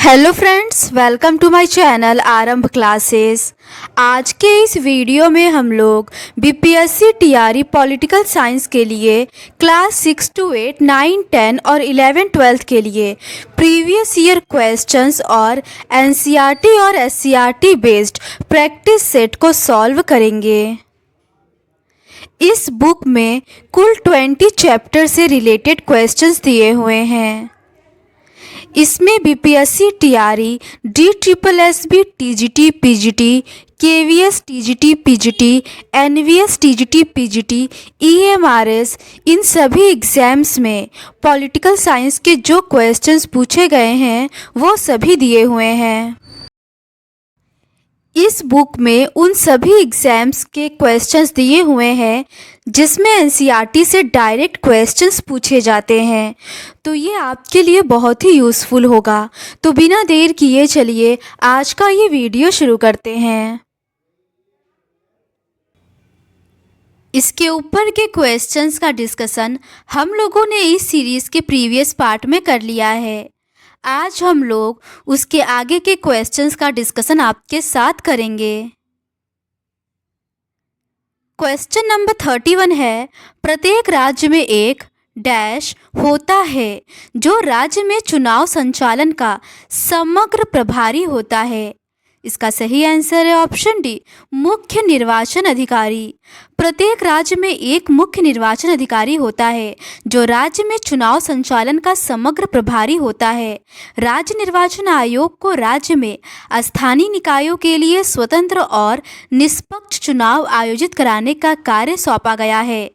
Hello friends, welcome to my channel Aarambh classes. आज के इस वीडियो में हम लोग बीपीएससी टीआरई पॉलिटिकल साइंस के लिए क्लास 6 to 8, 9, 10 और 11, 12 के लिए प्रीवियस ईयर क्वेश्चंस और एनसीईआरटी और एससीईआरटी बेस्ड प्रैक्टिस सेट को सॉल्व करेंगे। इस बुक में कुल 20 चैप्टर से रिलेटेड क्वेश्चंस दिए हुए हैं। इसमें BPSC TRE, DSSB TGT PGT, KVS TGT PGT, NVS TGT PGT, EMRS इन सभी एग्ज़ाम्स में पॉलिटिकल साइंस के जो क्वेश्चंस पूछे गए हैं वो सभी दिए हुए हैं। इस बुक में उन सभी एग्ज़ाम्स के क्वेश्चंस दिए हुए हैं जिसमें एनसीईआरटी से डायरेक्ट क्वेश्चंस पूछे जाते हैं, तो ये आपके लिए बहुत ही यूज़फुल होगा। तो बिना देर किए चलिए आज का ये वीडियो शुरू करते हैं। इसके ऊपर के क्वेश्चंस का डिस्कशन हम लोगों ने इस सीरीज़ के प्रीवियस पार्ट में कर लिया है। आज हम लोग उसके आगे के क्वेश्चंस का डिस्कशन आपके साथ करेंगे। क्वेश्चन नंबर 31 है, प्रत्येक राज्य में एक डैश होता है जो राज्य में चुनाव संचालन का समग्र प्रभारी होता है। इसका सही आंसर है ऑप्शन डी, मुख्य निर्वाचन अधिकारी। प्रत्येक राज्य में एक मुख्य निर्वाचन अधिकारी होता है जो राज्य में चुनाव संचालन का समग्र प्रभारी होता है। राज्य निर्वाचन आयोग को राज्य में स्थानीय निकायों के लिए स्वतंत्र और निष्पक्ष चुनाव आयोजित कराने का कार्य सौंपा गया है।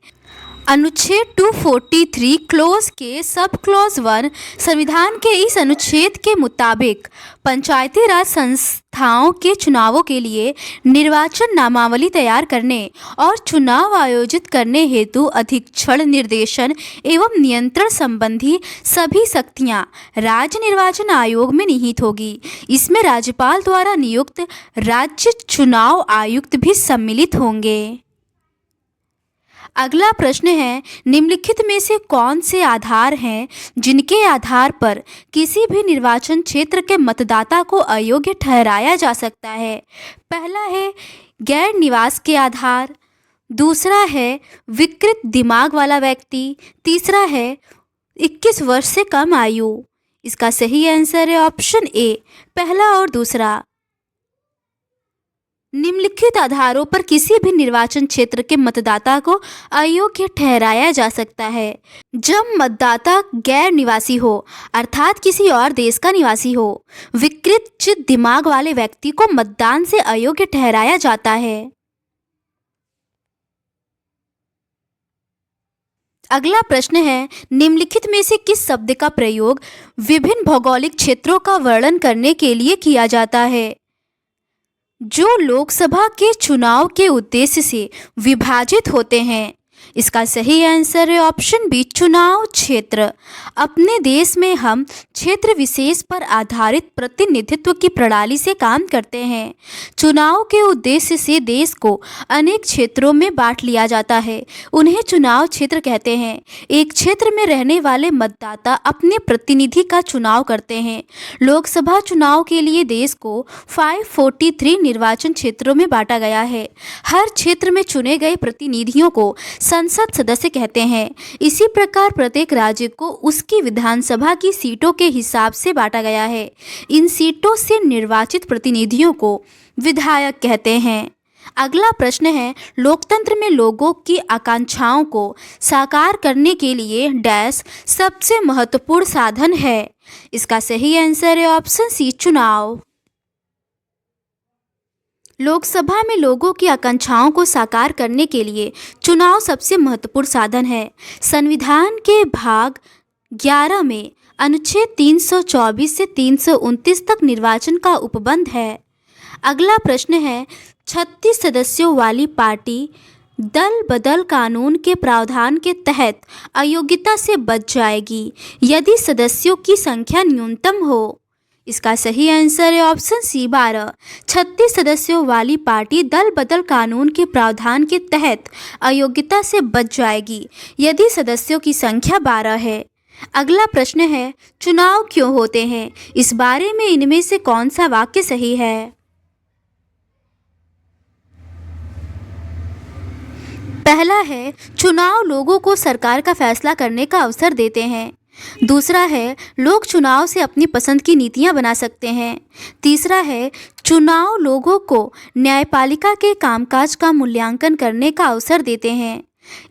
अनुच्छेद 243 क्लोज के सब क्लोज 1 संविधान के इस अनुच्छेद के मुताबिक पंचायती राज संस्थाओं के चुनावों के लिए निर्वाचन नामावली तैयार करने और चुनाव आयोजित करने हेतु अधीक्षण, निर्देशन एवं नियंत्रण संबंधी सभी शक्तियां राज्य निर्वाचन आयोग में निहित होगी। इसमें राज्यपाल द्वारा नियुक्त राज्य चुनाव आयुक्त भी सम्मिलित होंगे। अगला प्रश्न है, निम्नलिखित में से कौन से आधार हैं जिनके आधार पर किसी भी निर्वाचन क्षेत्र के मतदाता को अयोग्य ठहराया जा सकता है। पहला है गैर निवास के आधार, दूसरा है विकृत दिमाग वाला व्यक्ति, तीसरा है 21 वर्ष से कम आयु। इसका सही आंसर है ऑप्शन ए, पहला और दूसरा। निम्नलिखित आधारों पर किसी भी निर्वाचन क्षेत्र के मतदाता को अयोग्य ठहराया जा सकता है। जब मतदाता गैर निवासी हो अर्थात किसी और देश का निवासी हो, विकृत चित्त दिमाग वाले व्यक्ति को मतदान से अयोग्य ठहराया जाता है। अगला प्रश्न है, निम्नलिखित में से किस शब्द का प्रयोग विभिन्न भौगोलिक क्षेत्रों का वर्णन करने के लिए किया जाता है? जो लोकसभा के चुनाव के उद्देश्य से विभाजित होते हैं। इसका सही आंसर है ऑप्शन बी, चुनाव क्षेत्र। अपने देश में हम क्षेत्र विशेष पर आधारित प्रतिनिधित्व की प्रणाली से काम करते हैं। चुनाव के उद्देश्य से देश को अनेक क्षेत्रों में बांट लिया जाता है, उन्हें चुनाव क्षेत्र कहते हैं। एक क्षेत्र में रहने वाले मतदाता अपने प्रतिनिधि का चुनाव करते हैं। लोकसभा चुनाव के लिए देश को 543 निर्वाचन क्षेत्रों में बांटा गया है। हर क्षेत्र में चुने गए प्रतिनिधियों को संसद सदस्य कहते हैं। इसी प्रकार प्रत्येक राज्य को उसकी विधानसभा की सीटों के हिसाब से बांटा गया है। इन सीटों से निर्वाचित प्रतिनिधियों को विधायक कहते हैं। अगला प्रश्न है, लोकतंत्र में लोगों की आकांक्षाओं को साकार करने के लिए डैश सबसे महत्वपूर्ण साधन है। इसका सही आंसर है ऑप्शन सी, चुनाव। लोकसभा में लोगों की आकांक्षाओं को साकार करने के लिए चुनाव सबसे महत्वपूर्ण साधन है। संविधान के भाग 11 में अनुच्छेद 324 से 329 तक निर्वाचन का उपबंध है। अगला प्रश्न है, 36 सदस्यों वाली पार्टी दल बदल कानून के प्रावधान के तहत अयोग्यता से बच जाएगी यदि सदस्यों की संख्या न्यूनतम हो। इसका सही आंसर है ऑप्शन सी, 12। 36 सदस्यों वाली पार्टी दल बदल कानून के प्रावधान के तहत अयोग्यता से बच जाएगी यदि सदस्यों की संख्या 12 है। अगला प्रश्न है, चुनाव क्यों होते हैं? इस बारे में इनमें से कौन सा वाक्य सही है? पहला है, चुनाव लोगों को सरकार का फैसला करने का अवसर देते हैं। दूसरा है, लोग चुनाव से अपनी पसंद की नीतियां बना सकते हैं। तीसरा है, चुनाव लोगों को न्यायपालिका के कामकाज का मूल्यांकन करने का अवसर देते हैं।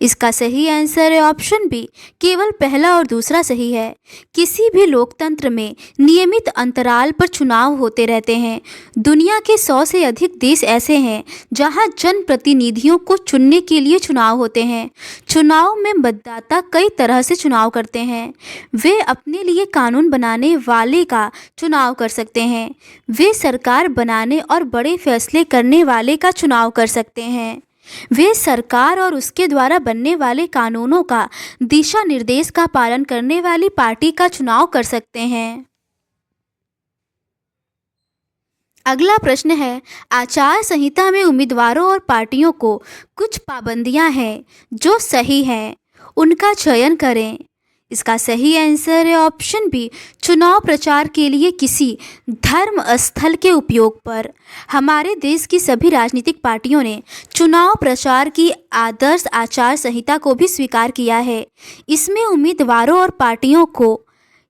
इसका सही आंसर है ऑप्शन बी, केवल पहला और दूसरा सही है। किसी भी लोकतंत्र में नियमित अंतराल पर चुनाव होते रहते हैं। दुनिया के 100 से अधिक देश ऐसे हैं जहां जनप्रतिनिधियों को चुनने के लिए चुनाव होते हैं। चुनाव में मतदाता कई तरह से चुनाव करते हैं। वे अपने लिए कानून बनाने वाले का चुनाव कर सकते हैं। वे सरकार बनाने और बड़े फैसले करने वाले का चुनाव कर सकते हैं। वे सरकार और उसके द्वारा बनने वाले कानूनों का दिशा निर्देश का पालन करने वाली पार्टी का चुनाव कर सकते हैं। अगला प्रश्न है, आचार संहिता में उम्मीदवारों और पार्टियों को कुछ पाबंदियां हैं जो सही हैं, उनका चयन करें। इसका सही आंसर है ऑप्शन बी, चुनाव प्रचार के लिए किसी धर्म स्थल के उपयोग पर। हमारे देश की सभी राजनीतिक पार्टियों ने चुनाव प्रचार की आदर्श आचार संहिता को भी स्वीकार किया है। इसमें उम्मीदवारों और पार्टियों को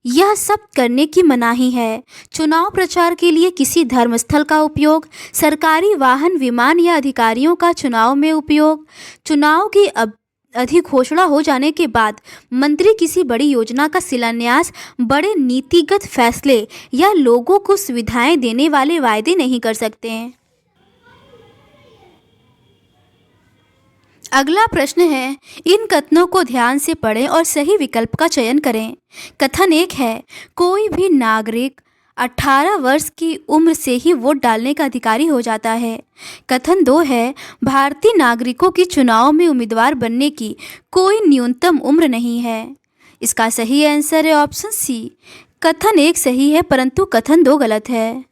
यह सब करने की मनाही है। चुनाव प्रचार के लिए किसी धर्मस्थल का उपयोग, सरकारी वाहन, विमान या अधिकारियों का चुनाव में उपयोग, चुनाव की अधिघोषणा हो जाने के बाद मंत्री किसी बड़ी योजना का शिलान्यास, बड़े नीतिगत फैसले या लोगों को सुविधाएं देने वाले वायदे नहीं कर सकते हैं। अगला प्रश्न है, इन कथनों को ध्यान से पढ़ें और सही विकल्प का चयन करें। कथन 1 है, कोई भी नागरिक 18 वर्ष की उम्र से ही वोट डालने का अधिकारी हो जाता है। कथन 2 है, भारतीय नागरिकों की चुनाव में उम्मीदवार बनने की कोई न्यूनतम उम्र नहीं है। इसका सही आंसर है ऑप्शन सी, कथन 1 सही है परंतु कथन 2 गलत है।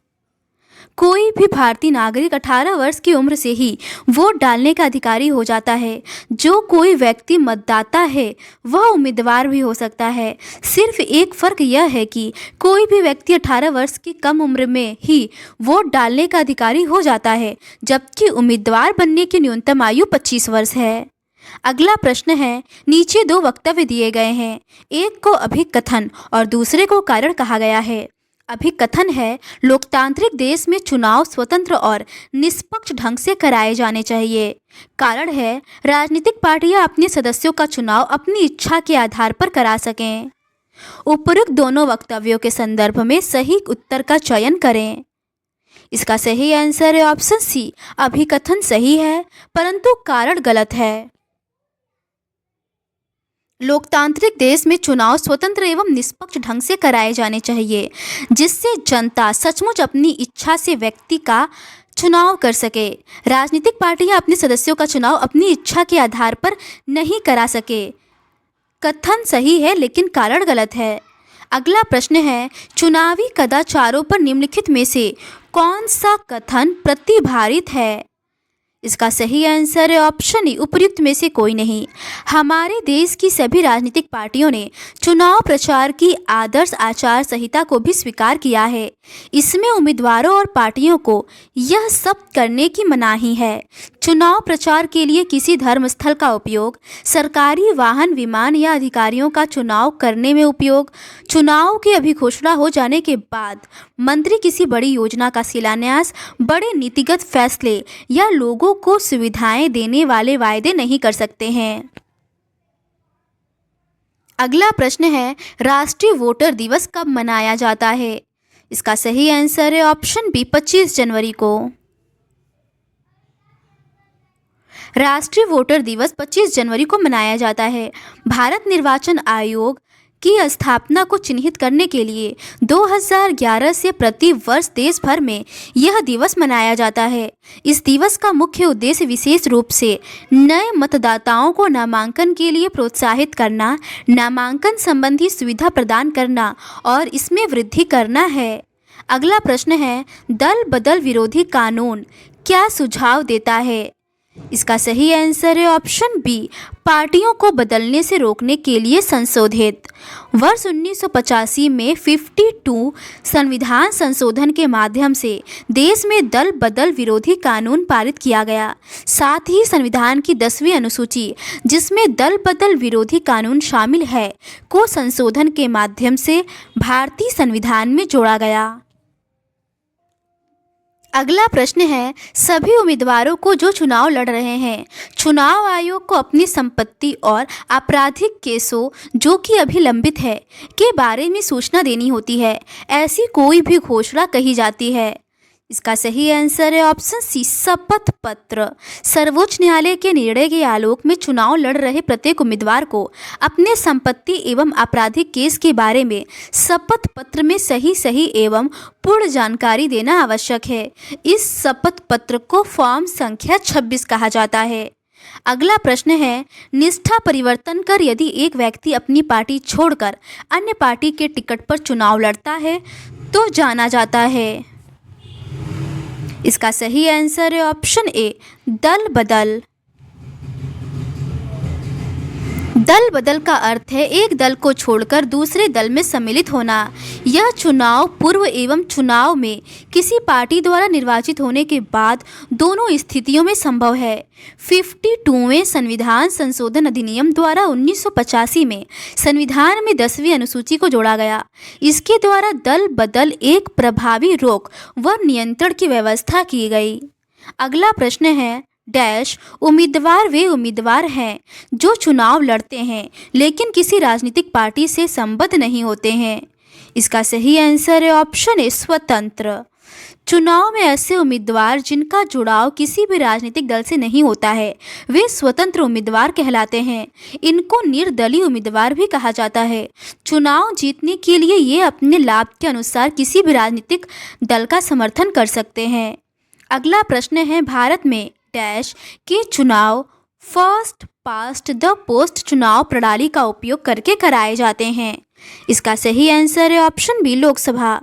कोई भी भारतीय नागरिक 18 वर्ष की उम्र से ही वोट डालने का अधिकारी हो जाता है। जो कोई व्यक्ति मतदाता है वह उम्मीदवार भी हो सकता है। सिर्फ एक फ़र्क यह है कि कोई भी व्यक्ति 18 वर्ष की कम उम्र में ही वोट डालने का अधिकारी हो जाता है, जबकि उम्मीदवार बनने की न्यूनतम आयु 25 वर्ष है। अगला प्रश्न है, नीचे 2 वक्तव्य दिए गए हैं। एक को अभिकथन और दूसरे को कारण कहा गया है। अभिकथन है, लोकतांत्रिक देश में चुनाव स्वतंत्र और निष्पक्ष ढंग से कराए जाने चाहिए। कारण है, राजनीतिक पार्टियां अपने सदस्यों का चुनाव अपनी इच्छा के आधार पर करा सकें। उपरोक्त दोनों वक्तव्यों के संदर्भ में सही उत्तर का चयन करें। इसका सही आंसर है ऑप्शन सी, अभिकथन सही है परंतु कारण गलत है। लोकतांत्रिक देश में चुनाव स्वतंत्र एवं निष्पक्ष ढंग से कराए जाने चाहिए, जिससे जनता सचमुच अपनी इच्छा से व्यक्ति का चुनाव कर सके। राजनीतिक पार्टियां अपने सदस्यों का चुनाव अपनी इच्छा के आधार पर नहीं करा सके। कथन सही है लेकिन कारण गलत है। अगला प्रश्न है, चुनावी कदाचारों पर निम्नलिखित में से कौन सा कथन प्रतिभारित है? इसका सही आंसर है ऑप्शन ई, उपयुक्त में से कोई नहीं। हमारे देश की सभी राजनीतिक पार्टियों ने चुनाव प्रचार की आदर्श आचार संहिता को भी स्वीकार किया है। इसमें उम्मीदवारों और पार्टियों को यह सब करने की मनाही है। चुनाव प्रचार के लिए किसी धर्मस्थल का उपयोग, सरकारी वाहन, विमान या अधिकारियों का चुनाव करने में उपयोग, चुनाव की अभिघोषणा हो जाने के बाद मंत्री किसी बड़ी योजना का शिलान्यास, बड़े नीतिगत फैसले या लोगों को सुविधाएं देने वाले वायदे नहीं कर सकते हैं। अगला प्रश्न है, राष्ट्रीय वोटर दिवस कब मनाया जाता है? इसका सही आंसर है ऑप्शन बी, 25 जनवरी को। राष्ट्रीय वोटर दिवस 25 जनवरी को मनाया जाता है। भारत निर्वाचन आयोग की स्थापना को चिन्हित करने के लिए 2011 से प्रति वर्ष देश भर में यह दिवस मनाया जाता है। इस दिवस का मुख्य उद्देश्य विशेष रूप से नए मतदाताओं को नामांकन के लिए प्रोत्साहित करना, नामांकन संबंधी सुविधा प्रदान करना और इसमें वृद्धि करना है। अगला प्रश्न है, दल बदल विरोधी कानून क्या सुझाव देता है? इसका सही आंसर है ऑप्शन बी, पार्टियों को बदलने से रोकने के लिए संशोधित। वर्ष 1985 में 52 संविधान संशोधन के माध्यम से देश में दल बदल विरोधी कानून पारित किया गया। साथ ही संविधान की 10वीं अनुसूची, जिसमें दल बदल विरोधी कानून शामिल है, को संशोधन के माध्यम से भारतीय संविधान में जोड़ा गया। अगला प्रश्न है, सभी उम्मीदवारों को जो चुनाव लड़ रहे हैं, चुनाव आयोग को अपनी संपत्ति और आपराधिक केसों जो कि अभी लंबित है के बारे में सूचना देनी होती है। ऐसी कोई भी घोषणा कही जाती है। इसका सही आंसर है ऑप्शन सी, शपथ पत्र। सर्वोच्च न्यायालय के निर्णय के आलोक में चुनाव लड़ रहे प्रत्येक उम्मीदवार को अपने संपत्ति एवं आपराधिक केस के बारे में शपथ पत्र में सही एवं पूर्ण जानकारी देना आवश्यक है। इस शपथ पत्र को फॉर्म संख्या 26 कहा जाता है। अगला प्रश्न है, निष्ठा परिवर्तन कर यदि एक व्यक्ति अपनी पार्टी छोड़कर अन्य पार्टी के टिकट पर चुनाव लड़ता है तो जाना जाता है। इसका सही आंसर है ऑप्शन ए, दल बदल। दल बदल का अर्थ है एक दल को छोड़कर दूसरे दल में सम्मिलित होना। यह चुनाव पूर्व एवं चुनाव में किसी पार्टी द्वारा निर्वाचित होने के बाद दोनों स्थितियों में संभव है। 52वें संविधान संशोधन अधिनियम द्वारा 1985 में संविधान में 10वीं अनुसूची को जोड़ा गया। इसके द्वारा दल बदल एक प्रभावी रोक व नियंत्रण की व्यवस्था की गई। अगला प्रश्न है, डैश उम्मीदवार वे उम्मीदवार हैं जो चुनाव लड़ते हैं लेकिन किसी राजनीतिक पार्टी से संबद्ध नहीं होते हैं। इसका सही आंसर है ऑप्शन ए, स्वतंत्र। चुनाव में ऐसे उम्मीदवार जिनका जुड़ाव किसी भी राजनीतिक दल से नहीं होता है वे स्वतंत्र उम्मीदवार कहलाते हैं। इनको निर्दलीय उम्मीदवार भी कहा जाता है। चुनाव जीतने के लिए ये अपने लाभ के अनुसार किसी भी राजनीतिक दल का समर्थन कर सकते हैं। अगला प्रश्न है, भारत में डैश के चुनाव फर्स्ट पास्ट द पोस्ट चुनाव प्रणाली का उपयोग करके कराए जाते हैं। इसका सही आंसर है ऑप्शन बी, लोकसभा।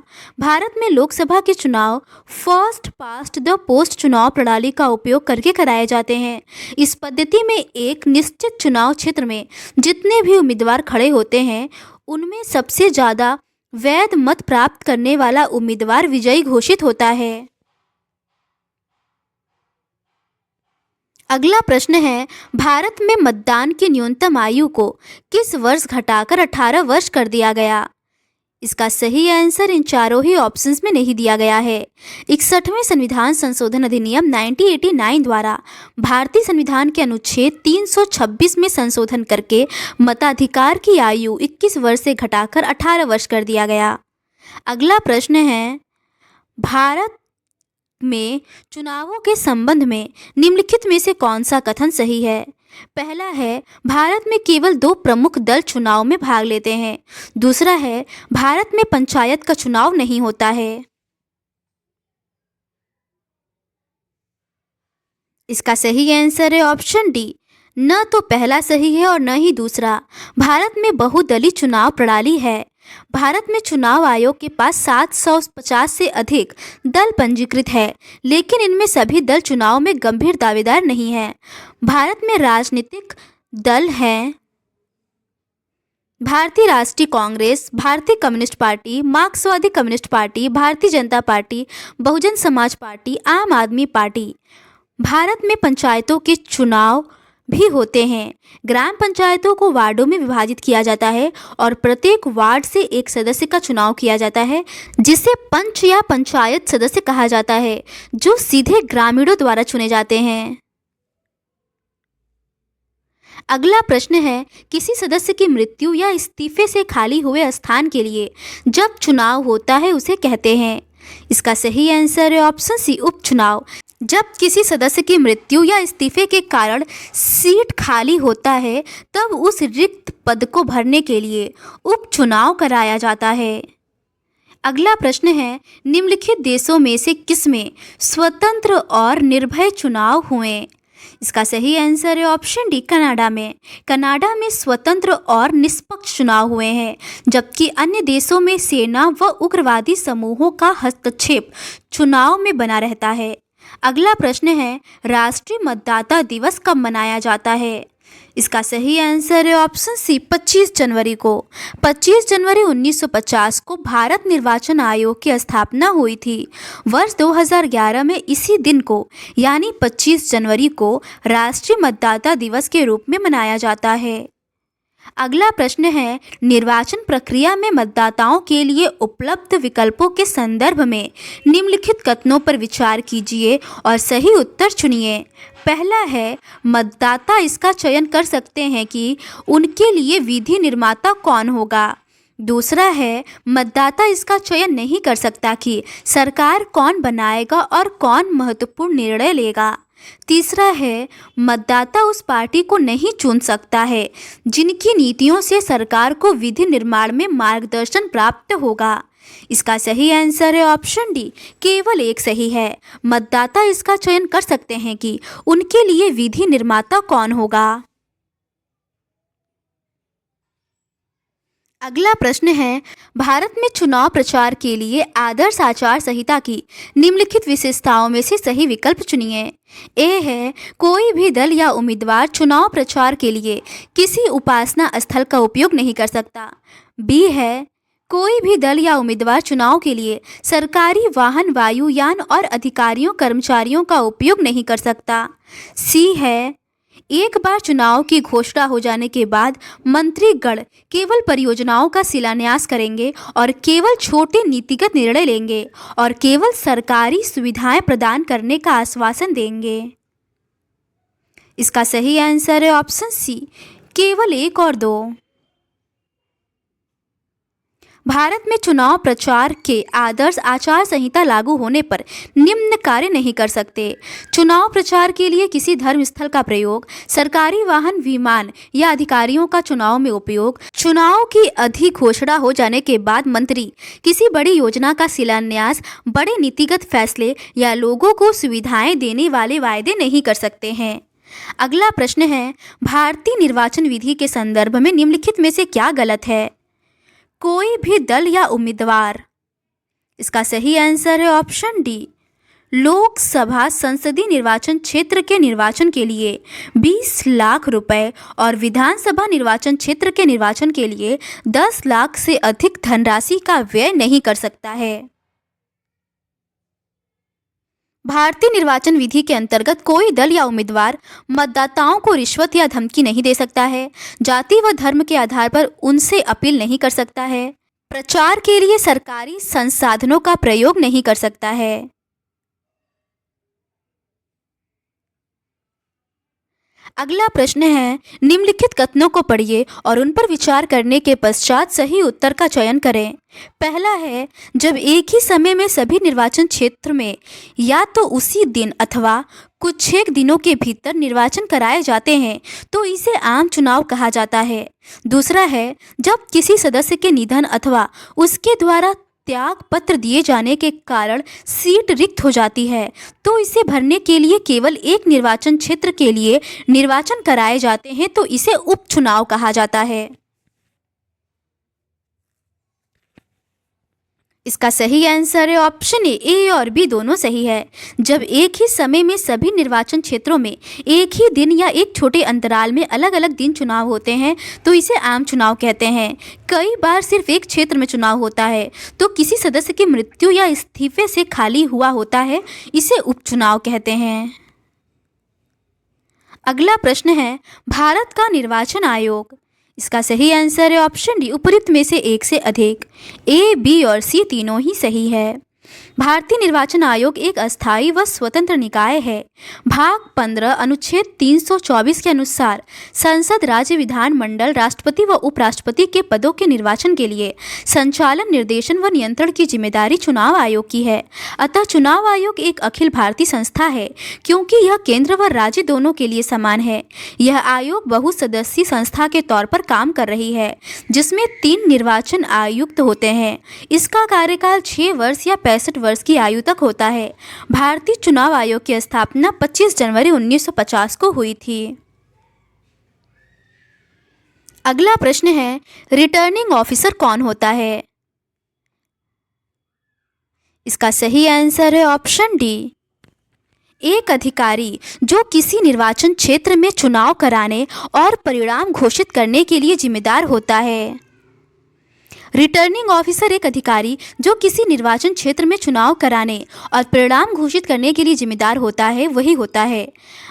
भारत में लोकसभा के चुनाव फर्स्ट पास्ट द पोस्ट चुनाव प्रणाली का उपयोग करके कराए जाते हैं। इस पद्धति में एक निश्चित चुनाव क्षेत्र में जितने भी उम्मीदवार खड़े होते हैं उनमें सबसे ज़्यादा वैध मत प्राप्त करने वाला उम्मीदवार विजयी घोषित होता है। अगला प्रश्न है, भारत में मतदान की न्यूनतम आयु को किस वर्ष घटाकर 18 वर्ष कर दिया गया? इसका सही आंसर इन चारों ही ऑप्शंस में नहीं दिया गया है। 61वें संविधान संशोधन अधिनियम 1989 द्वारा भारतीय संविधान के अनुच्छेद 326 में संशोधन करके मताधिकार की आयु 21 वर्ष से घटाकर 18 वर्ष कर दिया गया। अगला प्रश्न है, भारत में चुनावों के संबंध में निम्नलिखित में से कौन सा कथन सही है? पहला है, भारत में केवल 2 प्रमुख दल चुनाव में भाग लेते हैं। दूसरा है, भारत में पंचायत का चुनाव नहीं होता है। इसका सही आंसर है ऑप्शन डी, न तो पहला सही है और न ही दूसरा। भारत में बहुदलीय चुनाव प्रणाली है। भारत में चुनाव आयोग के पास 750 से अधिक दल पंजीकृत है, लेकिन इनमें सभी दल चुनाव में गंभीर दावेदार नहीं हैं। भारत में राजनीतिक दल हैं भारतीय राष्ट्रीय कांग्रेस, भारतीय कम्युनिस्ट पार्टी, मार्क्सवादी communist party, Bharatiya Janata party, Bahujan Samaj party, आम आदमी पार्टी। भारत में पंचायतों के चुनाव भी होते हैं। ग्राम पंचायतों को वार्डों में विभाजित किया जाता है और प्रत्येक वार्ड से एक सदस्य का चुनाव किया जाता है, जिसे पंच या पंचायत सदस्य कहा जाता है, जो सीधे ग्रामीणों द्वारा चुने जाते हैं। अगला प्रश्न है, किसी सदस्य की मृत्यु या इस्तीफे से खाली हुए स्थान के लिए जब चुनाव होता है उसे कहते हैं। इसका सही आंसर है ऑप्शन सी, उपचुनाव। जब किसी सदस्य की मृत्यु या इस्तीफे के कारण सीट खाली होता है तब उस रिक्त पद को भरने के लिए उपचुनाव कराया जाता है। अगला प्रश्न है, निम्नलिखित देशों में से किसमें स्वतंत्र और निर्भय चुनाव हुए? इसका सही आंसर है ऑप्शन डी, कनाडा में। कनाडा में स्वतंत्र और निष्पक्ष चुनाव हुए हैं, जबकि अन्य देशों में सेना व उग्रवादी समूहों का हस्तक्षेप चुनाव में बना रहता है। अगला प्रश्न है, राष्ट्रीय मतदाता दिवस कब मनाया जाता है? इसका सही आंसर है ऑप्शन सी, 25 जनवरी को। 25 जनवरी 1950 को भारत निर्वाचन आयोग की स्थापना हुई थी। वर्ष 2011 में इसी दिन को यानी 25 जनवरी को राष्ट्रीय मतदाता दिवस के रूप में मनाया जाता है। अगला प्रश्न है, निर्वाचन प्रक्रिया में मतदाताओं के लिए उपलब्ध विकल्पों के संदर्भ में निम्नलिखित कथनों पर विचार कीजिए और सही उत्तर चुनिए। पहला है, मतदाता इसका चयन कर सकते हैं कि उनके लिए विधि निर्माता कौन होगा। दूसरा है, मतदाता इसका चयन नहीं कर सकता कि सरकार कौन बनाएगा और कौन महत्वपूर्ण निर्णय लेगा। तीसरा है, मतदाता उस पार्टी को नहीं चुन सकता है जिनकी नीतियों से सरकार को विधि निर्माण में मार्गदर्शन प्राप्त होगा। इसका सही आंसर है ऑप्शन डी, केवल एक सही है। मतदाता इसका चयन कर सकते हैं कि उनके लिए विधि निर्माता कौन होगा। अगला प्रश्न है, भारत में चुनाव प्रचार के लिए आदर्श आचार संहिता की निम्नलिखित विशेषताओं में से सही विकल्प चुनिए। ए है, कोई भी दल या उम्मीदवार चुनाव प्रचार के लिए किसी उपासना स्थल का उपयोग नहीं कर सकता। बी है, कोई भी दल या उम्मीदवार चुनाव के लिए सरकारी वाहन, वायुयान और अधिकारियों कर्मचारियों का उपयोग नहीं कर सकता। सी है, एक बार चुनाव की घोषणा हो जाने के बाद मंत्रीगण केवल परियोजनाओं का शिलान्यास करेंगे और केवल छोटे नीतिगत निर्णय लेंगे और केवल सरकारी सुविधाएं प्रदान करने का आश्वासन देंगे। इसका सही आंसर है ऑप्शन सी, केवल 1 और 2। भारत में चुनाव प्रचार के आदर्श आचार संहिता लागू होने पर निम्न कार्य नहीं कर सकते। चुनाव प्रचार के लिए किसी धर्म स्थल का प्रयोग, सरकारी वाहन, विमान या अधिकारियों का चुनाव में उपयोग, चुनाव की अधिक घोषणा हो जाने के बाद मंत्री किसी बड़ी योजना का शिलान्यास, बड़े नीतिगत फैसले या लोगों को सुविधाएं देने वाले वायदे नहीं कर सकते हैं। अगला प्रश्न है, भारतीय निर्वाचन विधि के संदर्भ में निम्नलिखित में से क्या गलत है? कोई भी दल या उम्मीदवार। इसका सही आंसर है ऑप्शन डी, लोकसभा संसदीय निर्वाचन क्षेत्र के निर्वाचन के लिए 20 लाख रुपए और विधानसभा निर्वाचन क्षेत्र के निर्वाचन के लिए 10 लाख से अधिक धनराशि का व्यय नहीं कर सकता है। भारतीय निर्वाचन विधि के अंतर्गत कोई दल या उम्मीदवार मतदाताओं को रिश्वत या धमकी नहीं दे सकता है, जाति व धर्म के आधार पर उनसे अपील नहीं कर सकता है, प्रचार के लिए सरकारी संसाधनों का प्रयोग नहीं कर सकता है। अगला प्रश्न है, निम्नलिखित कथनों को पढ़िए और उन पर विचार करने के पश्चात सही उत्तर का चयन करें। पहला है, जब एक ही समय में सभी निर्वाचन क्षेत्र में या तो उसी दिन अथवा कुछ एक दिनों के भीतर निर्वाचन कराए जाते हैं तो इसे आम चुनाव कहा जाता है। दूसरा है, जब किसी सदस्य के निधन अथवा उसके द्वारा त्याग पत्र दिए जाने के कारण सीट रिक्त हो जाती है तो इसे भरने के लिए केवल एक निर्वाचन क्षेत्र के लिए निर्वाचन कराए जाते हैं तो इसे उपचुनाव कहा जाता है। इसका सही आंसर है ऑप्शन ए और बी दोनों सही है। जब एक ही समय में सभी निर्वाचन क्षेत्रों में एक ही दिन या एक छोटे अंतराल में अलग अलग दिन चुनाव होते हैं तो इसे आम चुनाव कहते हैं। कई बार सिर्फ एक क्षेत्र में चुनाव होता है तो किसी सदस्य की मृत्यु या इस्तीफे से खाली हुआ होता है, इसे उपचुनाव कहते हैं। अगला प्रश्न है, भारत का निर्वाचन आयोग। इसका सही आंसर है ऑप्शन डी, उपयुक्त में से एक से अधिक। ए, बी और सी तीनों ही सही है। भारतीय निर्वाचन आयोग एक अस्थायी व स्वतंत्र निकाय है। भाग 15 अनुच्छेद 324 के अनुसार संसद, राज्य विधानमंडल, राष्ट्रपति व उपराष्ट्रपति के पदों के निर्वाचन के लिए संचालन, निर्देशन व नियंत्रण की जिम्मेदारी चुनाव आयोग की है। अतः चुनाव आयोग एक अखिल भारतीय संस्था है क्योंकि यह केंद्र व राज्य दोनों के लिए समान है। यह आयोग बहुसदस्यीय संस्था के तौर पर काम कर रही है जिसमें 3 निर्वाचन आयुक्त होते हैं। इसका कार्यकाल 6 वर्ष या 65 वर्ष की आयु तक होता है। भारतीय चुनाव आयोग की स्थापना 25 जनवरी 1950 को हुई थी। अगला प्रश्न है, रिटर्निंग ऑफिसर कौन होता है? इसका सही आंसर है ऑप्शन डी, एक अधिकारी जो किसी निर्वाचन क्षेत्र में चुनाव कराने और परिणाम घोषित करने के लिए जिम्मेदार होता है। रिटर्निंग ऑफिसर एक अधिकारी जो किसी निर्वाचन क्षेत्र में चुनाव कराने और परिणाम घोषित करने के लिए जिम्मेदार होता है, वही होता है।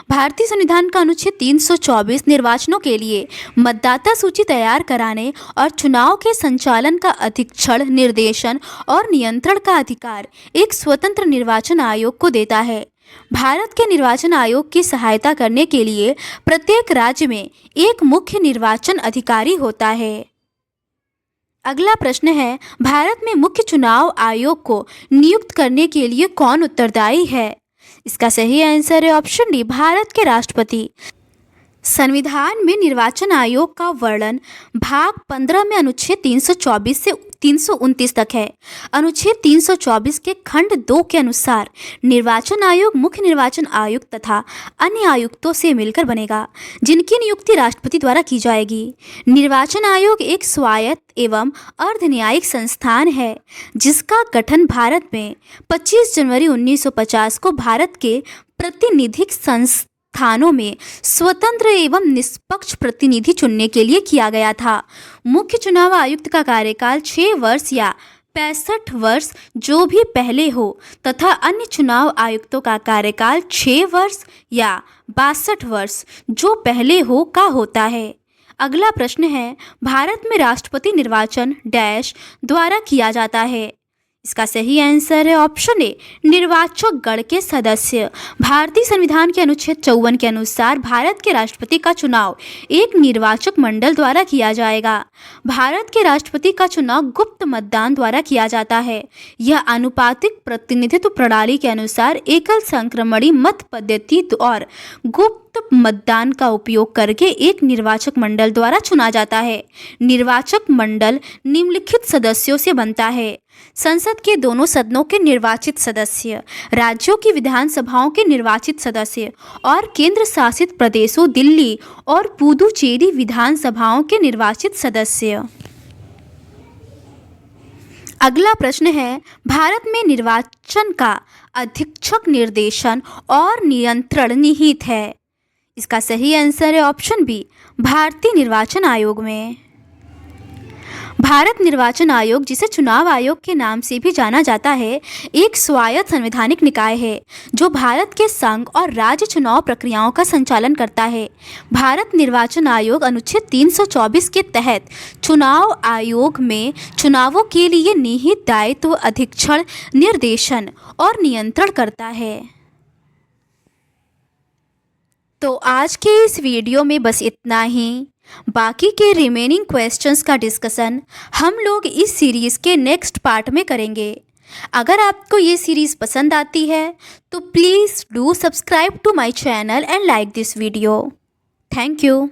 भारतीय संविधान का अनुच्छेद 324 निर्वाचनों के लिए मतदाता सूची तैयार कराने और चुनाव के संचालन का अधीक्षण, निर्देशन और नियंत्रण का अधिकार एक स्वतंत्र निर्वाचन आयोग को देता है। भारत के निर्वाचन आयोग की सहायता करने के लिए प्रत्येक राज्य में एक मुख्य निर्वाचन अधिकारी होता है। अगला प्रश्न है, भारत में मुख्य चुनाव आयोग को नियुक्त करने के लिए कौन उत्तरदायी है? इसका सही आंसर है ऑप्शन डी, भारत के राष्ट्रपति। संविधान में निर्वाचन आयोग का वर्णन भाग 15 में अनुच्छेद 324 से 329 तक है। अनुच्छेद 324 के खंड 2 के अनुसार निर्वाचन आयोग मुख्य निर्वाचन आयुक्त तथा अन्य आयुक्तों से मिलकर बनेगा, जिनकी नियुक्ति राष्ट्रपति द्वारा की जाएगी। निर्वाचन आयोग एक स्वायत्त एवं अर्धन्यायिक संस्थान है, जिसका गठन भारत में 25 जनवरी 1950 को भारत के प्रातिनिधिक स्थानों में स्वतंत्र एवं निष्पक्ष प्रतिनिधि चुनने के लिए किया गया था। मुख्य चुनाव आयुक्त का कार्यकाल 6 वर्ष या 65 वर्ष जो भी पहले हो तथा अन्य चुनाव आयुक्तों का कार्यकाल 6 वर्ष या 62 वर्ष जो पहले हो का होता है। अगला प्रश्न है, भारत में राष्ट्रपति निर्वाचन डैश द्वारा किया जाता है। इसका सही आंसर है ऑप्शन ए, निर्वाचक गण के सदस्य। भारतीय संविधान के अनुच्छेद 54 के अनुसार भारत के राष्ट्रपति का चुनाव एक निर्वाचक मंडल द्वारा किया जाएगा। भारत के राष्ट्रपति का चुनाव गुप्त मतदान द्वारा किया जाता है। यह आनुपातिक प्रतिनिधित्व प्रणाली के अनुसार एकल संक्रमणी मत पद्धति और गुप्त मतदान का उपयोग करके एक निर्वाचक मंडल द्वारा चुना जाता है। निर्वाचक मंडल निम्नलिखित सदस्यों से बनता है: संसद के दोनों सदनों के निर्वाचित सदस्य, राज्यों की विधानसभाओं के निर्वाचित सदस्य और केंद्र शासित प्रदेशों दिल्ली और पुदुचेरी विधानसभाओं के निर्वाचित सदस्य। अगला प्रश्न है, भारत में निर्वाचन का अधीक्षक, निर्देशन और नियंत्रण निहित है। इसका सही आंसर है ऑप्शन बी, भारतीय निर्वाचन आयोग में। भारत निर्वाचन आयोग, जिसे चुनाव आयोग के नाम से भी जाना जाता है, एक स्वायत्त संवैधानिक निकाय है जो भारत के संघ और राज्य चुनाव प्रक्रियाओं का संचालन करता है। भारत निर्वाचन आयोग अनुच्छेद 324 के तहत चुनाव आयोग में चुनावों के लिए निहित दायित्व, अधीक्षण, निर्देशन और नियंत्रण करता है। तो आज के इस वीडियो में बस इतना ही। बाकी के रिमेनिंग क्वेश्चंस का डिस्कशन हम लोग इस सीरीज़ के नेक्स्ट पार्ट में करेंगे। अगर आपको ये सीरीज़ पसंद आती है तो please do subscribe to my channel and like this video. Thank you.